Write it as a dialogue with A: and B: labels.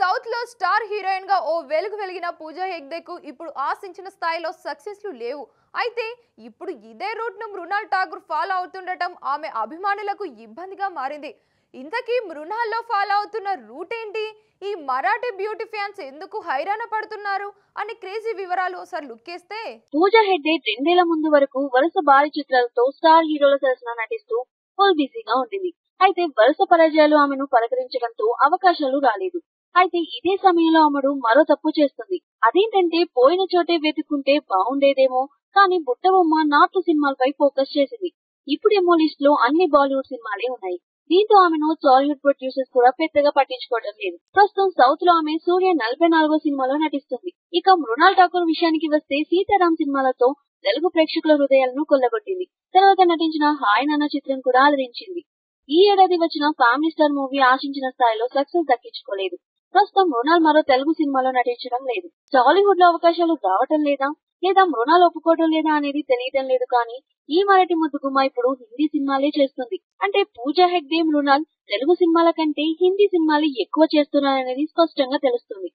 A: South లో star heroine గా ఓ వెలుగు వెలిగిన పూజా హెగ్డేకు ఇప్పుడు ఆశించిన స్థాయిలో సక్సెస్లు లేవు. అయితే ఇప్పుడు ఇదే రూట్ ను మృణాల్ ఠాగూర్ ఫాలో అవుతుండటం ఆమె అభిమానులకు ఇబ్బందిగా మారింది. ఇంతకీ మృణాల్లో ఫాలో అవుతున్న రూట్ ఏంటి? ఈ మరాఠీ బ్యూటీ ఫ్యాన్స్ ఎందుకు హైరాణ పడుతున్నారు అని క్రేజీ వివరాలు ఒకసారి లుక్కేస్తే,
B: పూజా హెగ్డే 2 ముందు వరకు వరుస భారీ చిత్రాలతో స్టార్ హీరోల సరసన నటిస్తూ ఫుల్ బిజీగా ఉంటుంది. అయితే వరుస పరాజయాలు ఆమెను పలకరించడంతో అవకాశాలు రాలేదు. అయితే ఇదే సమయంలో ఆమెడు మరో తప్పు చేస్తుంది. అదేంటంటే పోయిన చోటే వెతుక్కుంటే బాగుండేదేమో కానీ బుట్టబొమ్మ నాటు సినిమాలపై ఫోకస్ చేసింది. ఇప్పుడేమో లిస్ట్ లో అన్ని బాలీవుడ్ సినిమాలే ఉన్నాయి. దీంతో ఆమెను టాలీవుడ్ ప్రొడ్యూసర్స్ కూడా పెద్దగా పట్టించుకోవడం లేదు. ప్రస్తుతం సౌత్ లో ఆమె సూర్య 44వ సినిమాలో నటిస్తుంది. ఇక మృణాల్ ఠాకూర్ విషయానికి వస్తే సీతారాం సినిమాలతో తెలుగు ప్రేక్షకుల హృదయాలను కొల్లగొట్టింది. తర్వాత నటించిన హాయ్ నాన్న చిత్రం కూడా అలరించింది. ఈ ఏడాది వచ్చిన ఫ్యామిలీ స్టార్ మూవీ ఆశించిన స్థాయిలో సక్సెస్ దక్కించుకోలేదు. ప్రస్తుతం మృణాల్ మరో తెలుగు సినిమాలో నటించడం లేదు. టాలీవుడ్ లో అవకాశాలు రావటం లేదా మృణాల్ ఒప్పుకోవడం లేదా అనేది తెలియడం లేదు. కానీ ఈ మరాఠీ ముద్దుగుమ్మ ఇప్పుడు హిందీ సినిమాలే చేస్తుంది. అంటే పూజా హెగ్డే, మృణాల్ తెలుగు సినిమాల కంటే హిందీ సినిమాలు ఎక్కువ చేస్తున్నారనేది స్పష్టంగా తెలుస్తుంది.